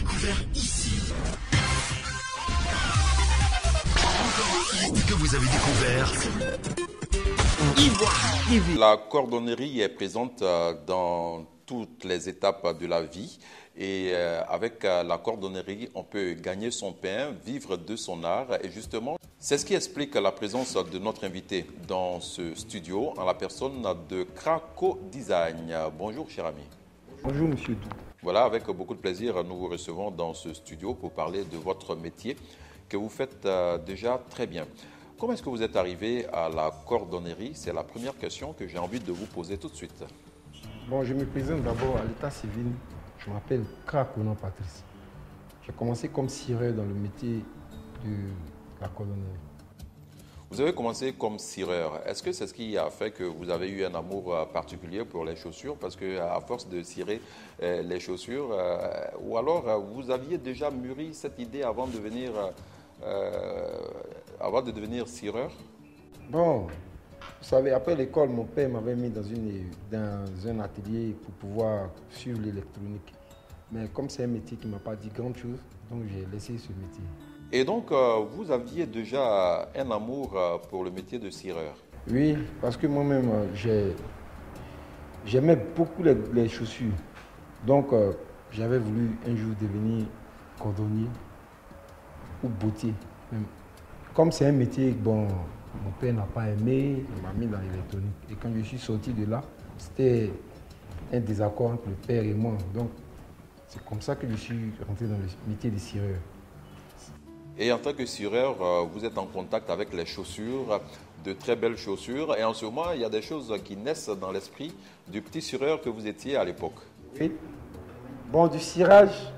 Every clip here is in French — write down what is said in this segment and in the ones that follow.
découvert ici. Que vous avez découvert Ivoire TV. La cordonnerie est présente dans toutes les étapes de la vie et avec la cordonnerie, on peut gagner son pain, vivre de son art et justement, c'est ce qui explique la présence de notre invité dans ce studio en la personne de Craco Design. Bonjour cher ami. Bonjour monsieur Dou. Voilà, avec beaucoup de plaisir, nous vous recevons dans ce studio pour parler de votre métier que vous faites déjà très bien. Comment est-ce que vous êtes arrivé à la cordonnerie? C'est la première question que j'ai envie de vous poser tout de suite. Bon, je me présente d'abord à l'état civil. Je m'appelle Craco Patrice. J'ai commencé comme cireur dans le métier de la cordonnerie. Vous avez commencé comme cireur. Est-ce que c'est ce qui a fait que vous avez eu un amour particulier pour les chaussures? Parce qu'à force de cirer les chaussures, ou alors vous aviez déjà mûri cette idée avant de devenir cireur? Bon, vous savez, après l'école, mon père m'avait mis dans un atelier pour pouvoir suivre l'électronique. Mais comme c'est un métier qui ne m'a pas dit grand chose, donc j'ai laissé ce métier. Et donc, vous aviez déjà un amour pour le métier de cireur? Oui, parce que moi-même, j'aimais beaucoup les chaussures. Donc, j'avais voulu un jour devenir cordonnier ou bottier. Comme c'est un métier, bon, mon père n'a pas aimé, il m'a mis dans l'électronique. Et quand je suis sorti de là, c'était un désaccord entre le père et moi. Donc, c'est comme ça que je suis rentré dans le métier de cireur. Et en tant que cireur, vous êtes en contact avec les chaussures, de très belles chaussures. Et en ce moment, il y a des choses qui naissent dans l'esprit du petit cireur que vous étiez à l'époque. Oui. Bon, du cirage,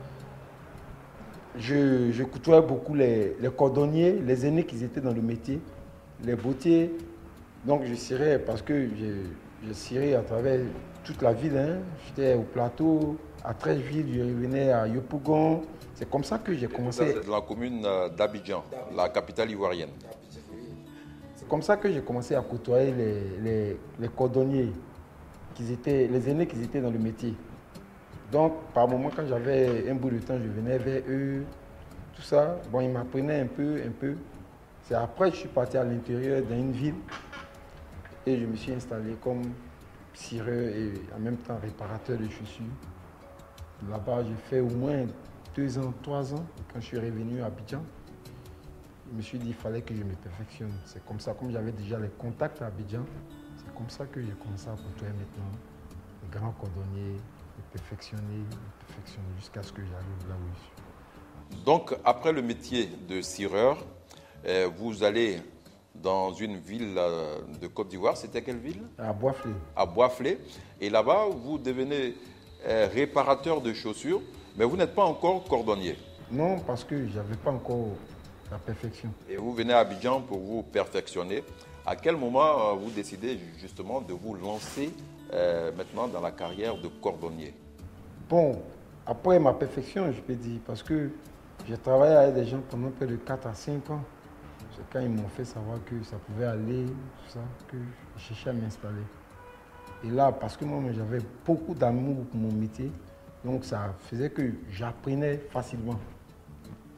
je côtoyais beaucoup les cordonniers, les aînés qui étaient dans le métier, les bottiers. Donc, je cirais parce que je cirais à travers toute la ville. Hein. J'étais au plateau, à Trècheville, je revenais à Yopougon. C'est comme ça que j'ai commencé. C'est dans la commune d'Abidjan, la capitale ivoirienne. C'est comme ça que j'ai commencé à côtoyer les cordonniers, les aînés qui étaient dans le métier. Donc, par moment, quand j'avais un bout de temps, je venais vers eux, tout ça. Bon, ils m'apprenaient un peu. C'est après que je suis parti à l'intérieur d'une ville et je me suis installé comme cireur et en même temps réparateur de chaussures. Là-bas, j'ai fait au moins 2 ans, 3 ans. Quand je suis revenu à Abidjan, je me suis dit qu'il fallait que je me perfectionne. C'est comme ça, comme j'avais déjà les contacts à Abidjan, c'est comme ça que j'ai commencé à côtoyer maintenant les grands cordonniers, les perfectionner jusqu'à ce que j'arrive là où je suis. Donc, après le métier de cireur, vous allez dans une ville de Côte d'Ivoire. C'était quelle ville? À Boisflé. À Boisflé. Et là-bas, vous devenez réparateur de chaussures, mais vous n'êtes pas encore cordonnier. Non, parce que je n'avais pas encore la perfection. Et vous venez à Abidjan pour vous perfectionner. À quel moment vous décidez justement de vous lancer maintenant dans la carrière de cordonnier? Bon, après ma perfection, je peux dire, parce que j'ai travaillé avec des gens pendant près de 4 à 5 ans. C'est quand ils m'ont fait savoir que ça pouvait aller, tout ça, que je cherchais à m'installer. Et là, parce que moi, j'avais beaucoup d'amour pour mon métier, donc ça faisait que j'apprenais facilement.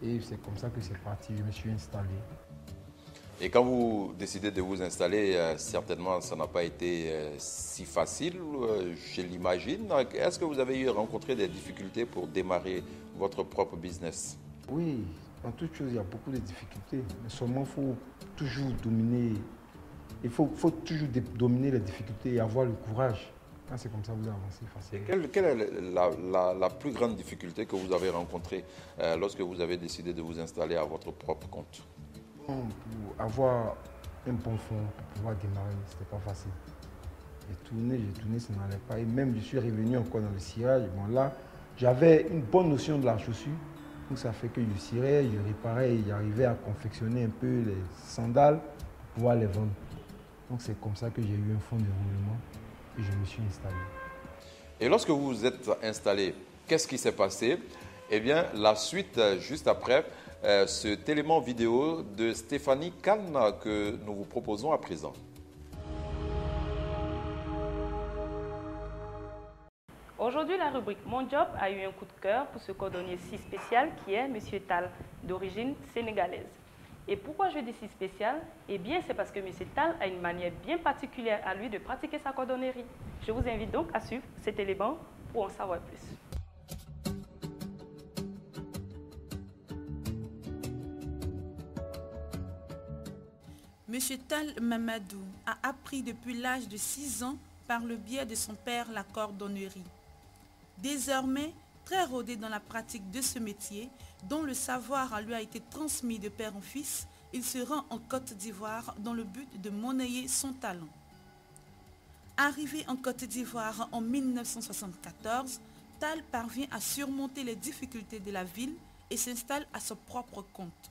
Et c'est comme ça que c'est parti, je me suis installé. Et quand vous décidez de vous installer, certainement ça n'a pas été si facile, je l'imagine. Est-ce que vous avez rencontré des difficultés pour démarrer votre propre business? Oui, dans toute chose, il y a beaucoup de difficultés. Mais seulement, il faut toujours dominer. Il faut toujours dominer les difficultés et avoir le courage. Quand c'est comme ça, vous avancez facilement. Quelle est la plus grande difficulté que vous avez rencontrée lorsque vous avez décidé de vous installer à votre propre compte? Pour avoir un bon fond, pour pouvoir démarrer, ce n'était pas facile. J'ai tourné, ça n'allait pas. Et même, je suis revenu encore dans le cirage. Bon, là, j'avais une bonne notion de la chaussure. Donc, ça fait que je cirais, je réparais et j'arrivais à confectionner un peu les sandales pour pouvoir les vendre. Donc, c'est comme ça que j'ai eu un fond de roulement et je me suis installé. Et lorsque vous vous êtes installé, qu'est-ce qui s'est passé? Eh bien, la suite, juste après, cet élément vidéo de Stéphanie Kahn que nous vous proposons à présent. Aujourd'hui, la rubrique Mon Job a eu un coup de cœur pour ce cordonnier si spécial qui est M. Tal, d'origine sénégalaise. Et pourquoi je dis si spécial? Eh bien, c'est parce que M. Tal a une manière bien particulière à lui de pratiquer sa cordonnerie. Je vous invite donc à suivre cet élément pour en savoir plus. Monsieur Tal Mamadou a appris depuis l'âge de 6 ans par le biais de son père la cordonnerie. Désormais, très rodé dans la pratique de ce métier, dont le savoir lui a été transmis de père en fils, il se rend en Côte d'Ivoire dans le but de monnayer son talent. Arrivé en Côte d'Ivoire en 1974, Tal parvient à surmonter les difficultés de la ville et s'installe à son propre compte.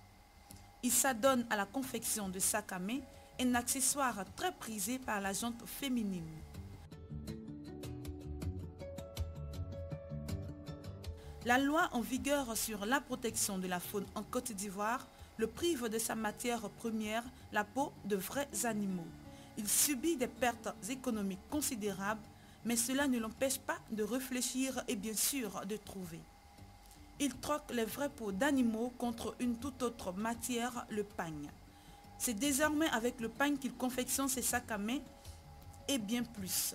Il s'adonne à la confection de sacs à main, un accessoire très prisé par la gente féminine. La loi en vigueur sur la protection de la faune en Côte d'Ivoire le prive de sa matière première, la peau de vrais animaux. Il subit des pertes économiques considérables, mais cela ne l'empêche pas de réfléchir et bien sûr de trouver. Il troque les vraies peaux d'animaux contre une toute autre matière, le pagne. C'est désormais avec le pagne qu'il confectionne ses sacs à main et bien plus.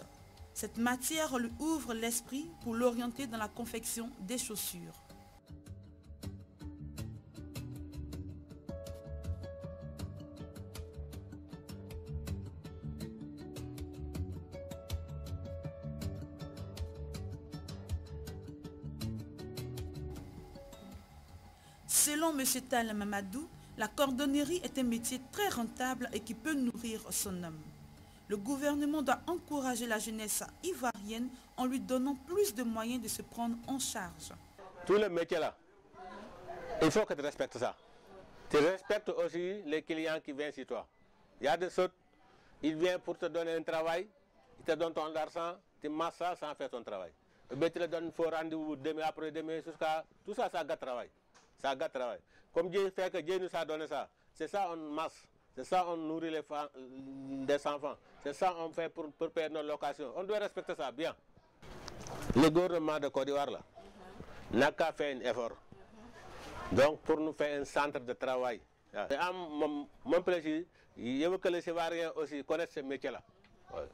Cette matière lui ouvre l'esprit pour l'orienter dans la confection des chaussures. Selon M. Tal Mamadou, la cordonnerie est un métier très rentable et qui peut nourrir son homme. Le gouvernement doit encourager la jeunesse ivoirienne en lui donnant plus de moyens de se prendre en charge. Tout le métier là, il faut que tu respectes ça. Tu respectes aussi les clients qui viennent chez toi. Il y a des autres, ils viennent pour te donner un travail, ils te donnent ton argent, tu masses ça sans faire ton travail. Mais tu leur donnes un faux rendez-vous demain, après-demain, jusqu'à... Tout ça, ça gâte travail. Ça gâte travail. Comme Dieu fait que Dieu nous a donné ça, c'est ça on masse, c'est ça on nourrit des enfants, c'est ça on fait pour payer nos locations. On doit respecter ça bien. Le gouvernement de Côte d'Ivoire là n'a qu'à faire un effort. Donc pour nous faire un centre de travail. Mon plaisir, je veux que les Ivoiriens aussi connaissent ce métier-là.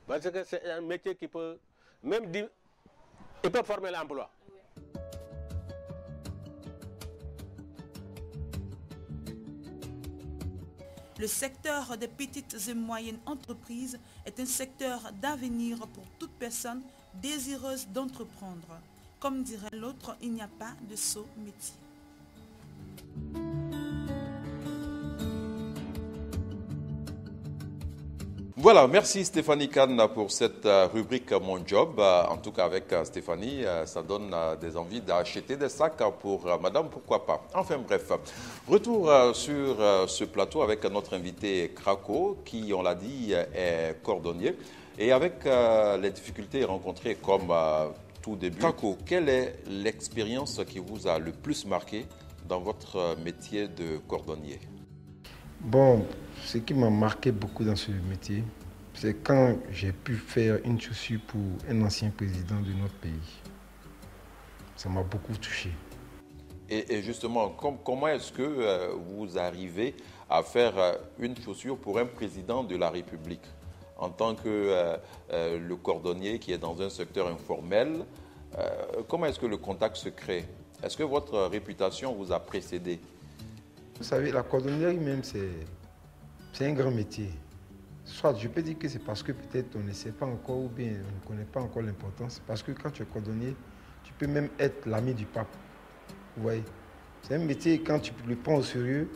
Parce que c'est un métier qui peut même dire, il peut former l'emploi. Le secteur des petites et moyennes entreprises est un secteur d'avenir pour toute personne désireuse d'entreprendre. Comme dirait l'autre, il n'y a pas de sot métier. Voilà, merci Stéphanie Kahn pour cette rubrique Mon Job. En tout cas, avec Stéphanie, ça donne des envies d'acheter des sacs pour madame, pourquoi pas. Enfin bref, retour sur ce plateau avec notre invité Krako, qui, on l'a dit, est cordonnier. Et avec les difficultés rencontrées comme tout début, Krako, quelle est l'expérience qui vous a le plus marqué dans votre métier de cordonnier? Bon, ce qui m'a marqué beaucoup dans ce métier, c'est quand j'ai pu faire une chaussure pour un ancien président de notre pays. Ça m'a beaucoup touché. Et justement, comment est-ce que vous arrivez à faire une chaussure pour un président de la République en tant que le cordonnier qui est dans un secteur informel? Comment est-ce que le contact se crée? Est-ce que votre réputation vous a précédé? Vous savez, la cordonnerie même, c'est un grand métier. Soit je peux dire que c'est parce que peut-être on ne sait pas encore ou bien on ne connaît pas encore l'importance. Parce que quand tu es cordonnier, tu peux même être l'ami du pape. Vous voyez, c'est un métier, quand tu le prends au sérieux,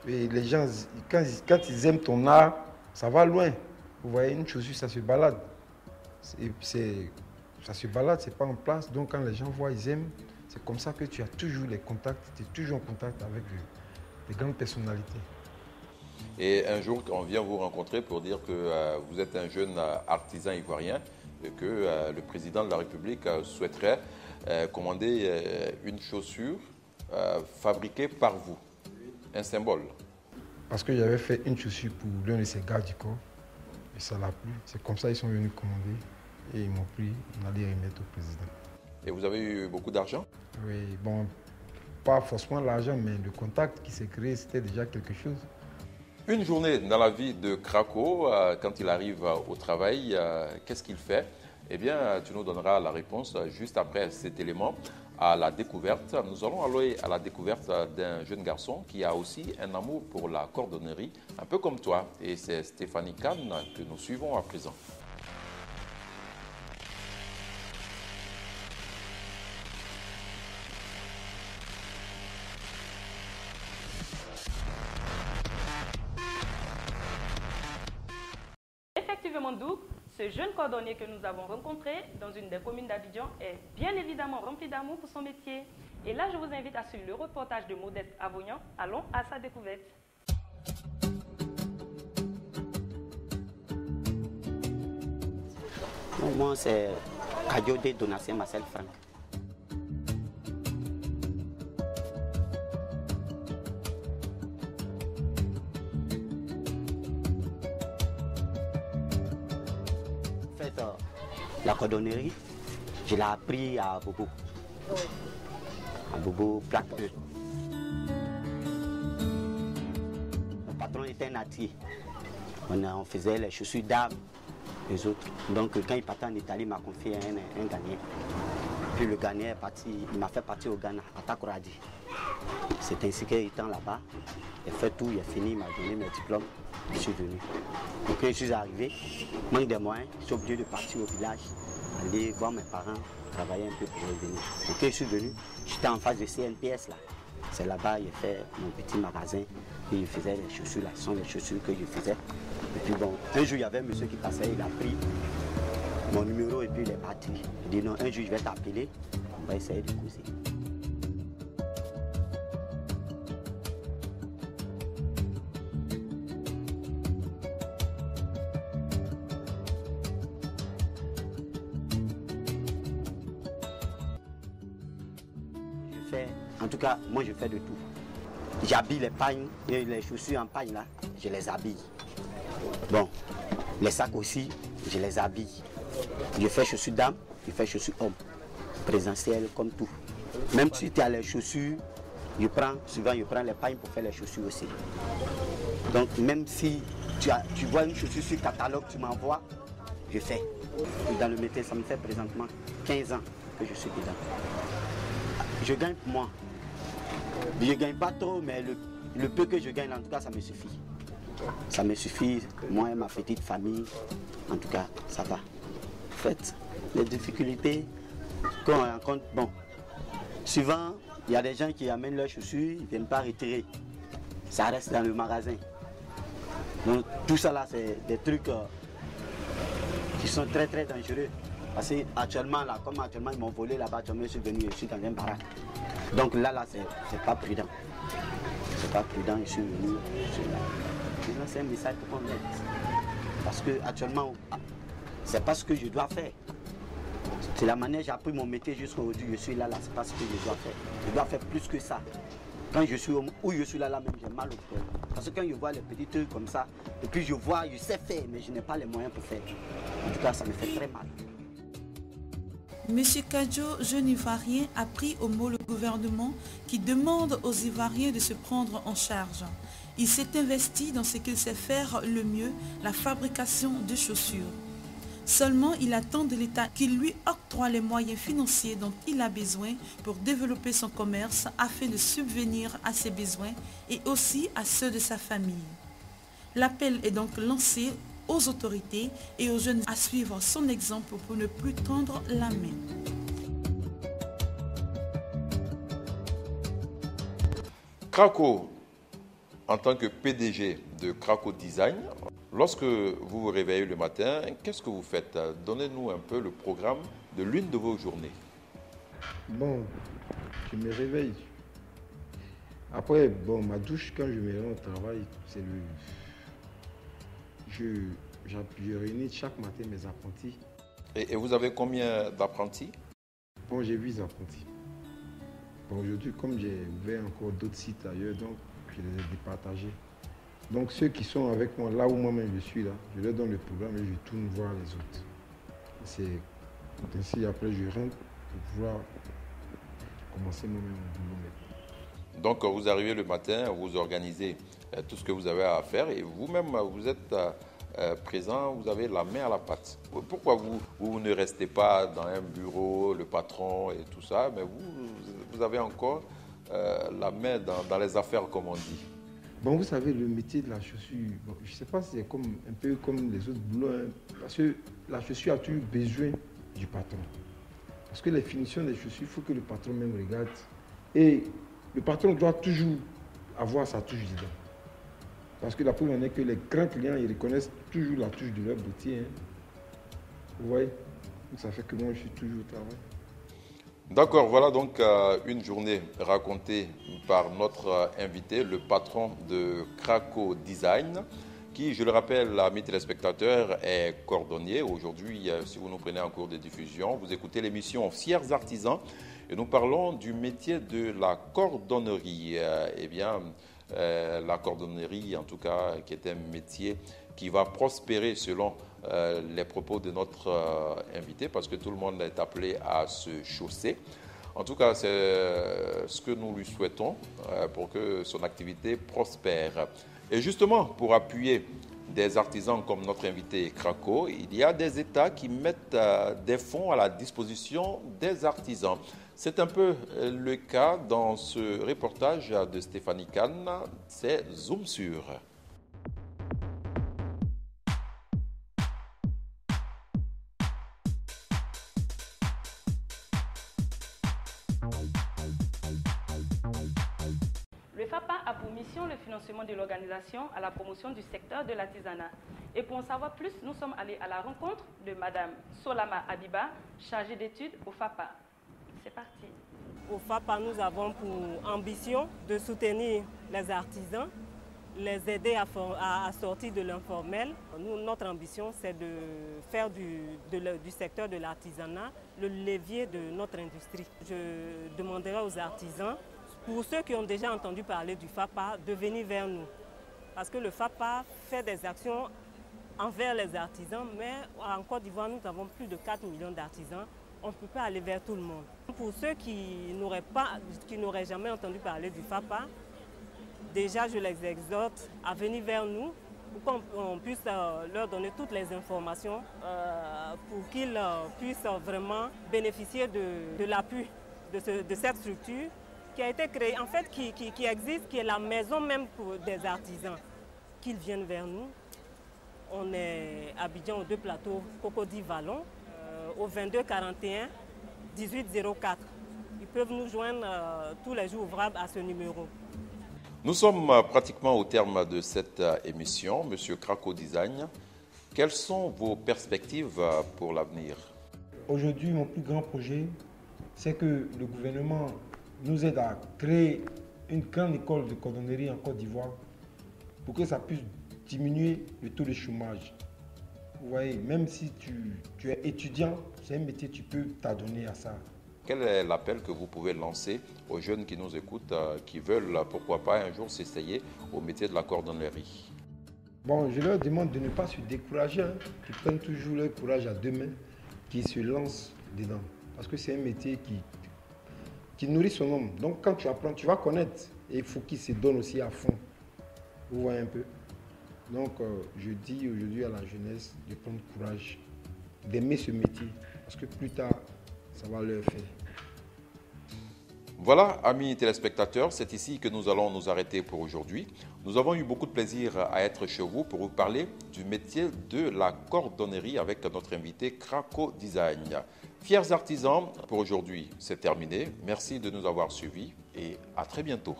et les gens, quand ils aiment ton art, ça va loin. Vous voyez, une chaussure, ça se balade. Ça se balade, c'est pas en place. Donc quand les gens voient, ils aiment. C'est comme ça que tu as toujours les contacts, tu es toujours en contact avec les grandes personnalités. Et un jour, on vient vous rencontrer pour dire que vous êtes un jeune artisan ivoirien et que le président de la République souhaiterait commander une chaussure fabriquée par vous, un symbole. Parce que j'avais fait une chaussure pour l'un de ses gardes du corps et ça l'a plu. C'est comme ça qu'ils sont venus commander et ils m'ont pris, on allait remettre au président. Et vous avez eu beaucoup d'argent? Oui, bon, pas forcément l'argent, mais le contact qui s'est créé, c'était déjà quelque chose. Une journée dans la vie de Krako, quand il arrive au travail, qu'est-ce qu'il fait? Eh bien, tu nous donneras la réponse juste après cet élément. À la découverte, nous allons aller à la découverte d'un jeune garçon qui a aussi un amour pour la cordonnerie, un peu comme toi. Et c'est Stéphanie Kahn que nous suivons à présent. Effectivement, Doug, ce jeune cordonnier que nous avons rencontré dans une des communes d'Abidjan est bien évidemment rempli d'amour pour son métier. Et là, je vous invite à suivre le reportage de Modeste Avognan. Allons à sa découverte. Moi, c'est Kadiode Donatien Marcel Franck. En fait, la cordonnerie, je l'ai appris à Bobo. À Bobo Plaque 2. Mon patron était un atelier. On faisait les chaussures d'âme. Les autres. Donc quand il partait en Italie, il m'a confié un Ghanéen. Puis le Ghanéen est parti, il m'a fait partir au Ghana, à Takoradi. C'est ainsi qu'étant là-bas, il a fait tout, il a fini, il m'a donné mes diplômes, je suis venu. Donc quand je suis arrivé, manque de moyens, je suis obligé de partir au village, aller voir mes parents, travailler un peu pour revenir. Donc quand je suis venu, j'étais en face de CNPS là. C'est là-bas, il a fait mon petit magasin, puis il faisait les chaussures là, ce sont les chaussures que je faisais. Et puis bon, un jour il y avait un monsieur qui passait, il a pris mon numéro et puis il est parti. Il dit non, un jour je vais t'appeler, on va essayer de causer. En tout cas, moi je fais de tout. J'habille les pagnes et les chaussures en pagne là, je les habille. Bon, les sacs aussi, je les habille. Je fais chaussures dames, je fais chaussures hommes. Présentiel comme tout. Même si tu as les chaussures, souvent je prends les pagnes pour faire les chaussures aussi. Donc même si tu vois une chaussure sur catalogue, tu m'envoies, je fais. Dans le métier, ça me fait présentement 15 ans que je suis dedans. Je gagne pour moi. Je ne gagne pas trop, mais le peu que je gagne, en tout cas, ça me suffit. Ça me suffit, moi et ma petite famille, en tout cas, ça va. En fait, les difficultés qu'on rencontre, bon, souvent, il y a des gens qui amènent leurs chaussures, ils ne viennent pas retirer. Ça reste dans le magasin. Donc, tout ça là, c'est des trucs qui sont très très dangereux. Parce qu'actuellement, là, comme actuellement, ils m'ont volé là-bas, je suis venu, je suis dans un baraque. Donc là, c'est pas prudent. C'est pas prudent, je suis venu, je suis là. Maintenant, c'est un message pour qu'on aide. Parce que actuellement, c'est pas ce que je dois faire. C'est la manière, j'ai appris mon métier jusqu'à aujourd'hui, je suis là, c'est pas ce que je dois faire. Je dois faire plus que ça. Quand je suis où je suis là même, j'ai mal au cœur. Parce que quand je vois les petits trucs comme ça, et puis je vois, je sais faire, mais je n'ai pas les moyens pour faire. En tout cas, ça me fait très mal. Monsieur Kadjo, jeune Ivoirien, a pris au mot le gouvernement qui demande aux Ivoiriens de se prendre en charge. Il s'est investi dans ce qu'il sait faire le mieux, la fabrication de chaussures. Seulement, il attend de l'État qu'il lui octroie les moyens financiers dont il a besoin pour développer son commerce afin de subvenir à ses besoins et aussi à ceux de sa famille. L'appel est donc lancé aux autorités et aux jeunes à suivre son exemple pour ne plus tendre la main. Krako, en tant que PDG de Krako Design, lorsque vous vous réveillez le matin, qu'est-ce que vous faites? Donnez-nous un peu le programme de l'une de vos journées. Bon, je me réveille. Après, bon, ma douche, quand je me rends au travail, c'est le... Je réunis chaque matin mes apprentis. Et vous avez combien d'apprentis? Bon, j'ai 8 apprentis. Bon, aujourd'hui, comme j'ai ouvert encore d'autres sites ailleurs, donc je les ai départagés. Donc ceux qui sont avec moi, là où moi-même je suis là, je leur donne le programme et je tourne voir les autres. C'est ainsi, après je rentre, pour pouvoir commencer moi-même mon boulot maintenant. Donc, vous arrivez le matin, vous organisez tout ce que vous avez à faire et vous-même, vous êtes présent, vous avez la main à la pâte. Pourquoi vous ne restez pas dans un bureau, le patron et tout ça, mais vous avez encore la main dans les affaires, comme on dit? Bon, vous savez, le métier de la chaussure, bon, je ne sais pas si c'est un peu comme les autres boulots, hein, parce que la chaussure a toujours besoin du patron. Parce que les finitions des chaussures, il faut que le patron même regarde. Et le patron doit toujours avoir sa touche dedans. Parce que la preuve en est que les grands clients, ils reconnaissent toujours la touche de leur boutier. Hein. Vous voyez? Donc ça fait que moi, je suis toujours au travail. D'accord, voilà donc une journée racontée par notre invité, le patron de Kraco Design, qui, je le rappelle, amis téléspectateurs, est cordonnier. Aujourd'hui, si vous nous prenez en cours de diffusion, vous écoutez l'émission Fiers Artisans et nous parlons du métier de la cordonnerie. Eh bien, la cordonnerie, en tout cas, qui est un métier qui va prospérer selon les propos de notre invité, parce que tout le monde est appelé à se chausser. En tout cas, c'est ce que nous lui souhaitons pour que son activité prospère. Et justement, pour appuyer des artisans comme notre invité Kraco, il y a des États qui mettent des fonds à la disposition des artisans. C'est un peu le cas dans ce reportage de Stéphanie Kahn, c'est Zoom sur. Le FAPA a pour mission le financement de l'organisation à la promotion du secteur de l'artisanat. Et pour en savoir plus, nous sommes allés à la rencontre de Madame Solama Abiba, chargée d'études au FAPA. C'est parti. Au FAPA, nous avons pour ambition de soutenir les artisans, les aider à sortir de l'informel. Notre ambition, c'est de faire du secteur de l'artisanat le levier de notre industrie. Je demanderai aux artisans, pour ceux qui ont déjà entendu parler du FAPA, de venir vers nous. Parce que le FAPA fait des actions envers les artisans, mais en Côte d'Ivoire, nous avons plus de 4 millions d'artisans. On ne peut pas aller vers tout le monde. Pour ceux qui n'auraient jamais entendu parler du FAPA, déjà je les exhorte à venir vers nous pour qu'on puisse leur donner toutes les informations pour qu'ils puissent vraiment bénéficier de l'appui de cette structure qui a été créée, en fait qui existe, qui est la maison même pour des artisans. Qu'ils viennent vers nous. On est à Abidjan aux 2 plateaux Cocody-Vallon. Au 22 41 18 04. Ils peuvent nous joindre tous les jours ouvrables à ce numéro. Nous sommes pratiquement au terme de cette émission. Monsieur Kraco Design, quelles sont vos perspectives pour l'avenir? Aujourd'hui, mon plus grand projet, c'est que le gouvernement nous aide à créer une grande école de cordonnerie en Côte d'Ivoire pour que ça puisse diminuer le taux de chômage. Vous voyez, même si tu es étudiant, c'est un métier, tu peux t'adonner à ça. Quel est l'appel que vous pouvez lancer aux jeunes qui nous écoutent, qui veulent, pourquoi pas, un jour s'essayer au métier de la cordonnerie? Bon, je leur demande de ne pas se décourager, hein, qu'ils prennent toujours leur courage à 2 mains, qu'ils se lancent dedans. Parce que c'est un métier qui nourrit son homme. Donc quand tu apprends, tu vas connaître. Et il faut qu'ils se donnent aussi à fond. Vous voyez un peu. Donc, je dis aujourd'hui à la jeunesse de prendre courage, d'aimer ce métier, parce que plus tard, ça va leur faire. Voilà, amis téléspectateurs, c'est ici que nous allons nous arrêter pour aujourd'hui. Nous avons eu beaucoup de plaisir à être chez vous pour vous parler du métier de la cordonnerie avec notre invité Kraco Design. Fiers artisans, pour aujourd'hui, c'est terminé. Merci de nous avoir suivis et à très bientôt.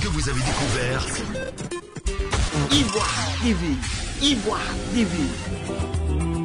Que vous avez découvert Ivoire TV. Ivoire TV.